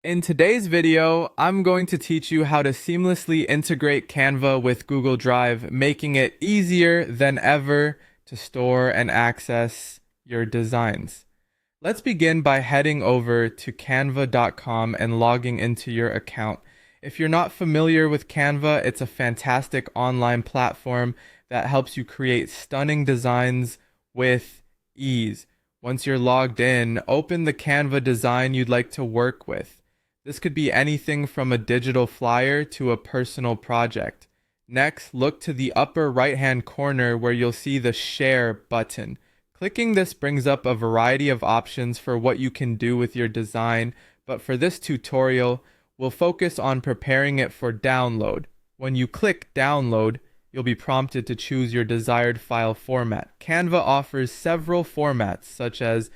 In today's video, I'm going to teach you how to seamlessly integrate Canva with Google Drive, making it easier than ever to store and access your designs. Let's begin by heading over to canva.com and logging into your account. If you're not familiar with Canva, it's a fantastic online platform that helps you create stunning designs with ease. Once you're logged in, open the Canva design you'd like to work with. This could be anything from a digital flyer to a personal project. Next, look to the upper right-hand corner where you'll see the Share button. Clicking this brings up a variety of options for what you can do with your design, but for this tutorial, we'll focus on preparing it for download. When you click Download, you'll be prompted to choose your desired file format. Canva offers several formats such as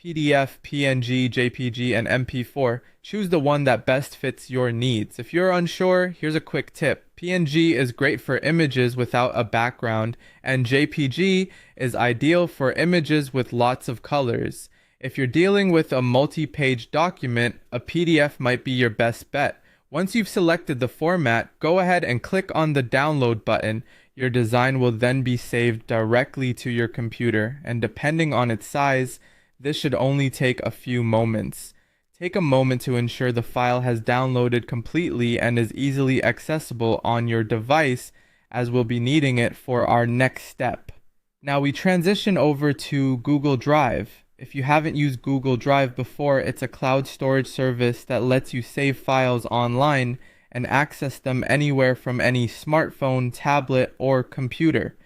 PDF, PNG, JPG, and MP4. Choose the one that best fits your needs. If you're unsure, here's a quick tip. PNG is great for images without a background, and JPG is ideal for images with lots of colors. If you're dealing with a multi-page document, a PDF might be your best bet. Once you've selected the format, go ahead and click on the download button. Your design will then be saved directly to your computer, and depending on its size, this should only take a few moments. Take a moment to ensure the file has downloaded completely and is easily accessible on your device, as we'll be needing it for our next step. Now we transition over to Google Drive. If you haven't used Google Drive before, it's a cloud storage service that lets you save files online and access them anywhere from any smartphone, tablet, or computer.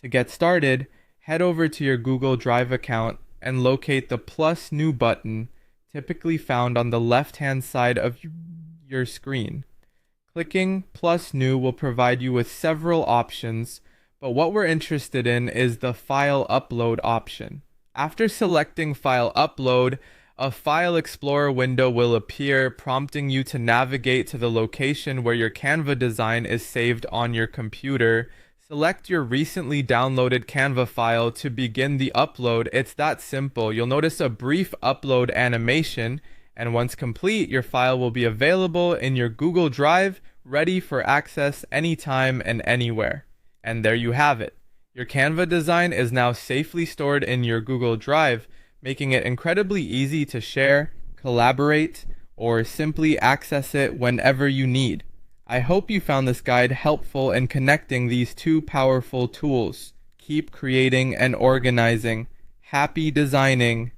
To get started, head over to your Google Drive account and locate the plus new button, typically found on the left-hand side of your screen. Clicking plus new will provide you with several options, but what we're interested in is the file upload option. After selecting file upload, a file explorer window will appear, prompting you to navigate to the location where your Canva design is saved on your computer. Select your recently downloaded Canva file to begin the upload. It's that simple. You'll notice a brief upload animation, and once complete, your file will be available in your Google Drive, ready for access anytime and anywhere. And there you have it. Your Canva design is now safely stored in your Google Drive, making it incredibly easy to share, collaborate, or simply access it whenever you need. I hope you found this guide helpful in connecting these two powerful tools. Keep creating and organizing. Happy designing.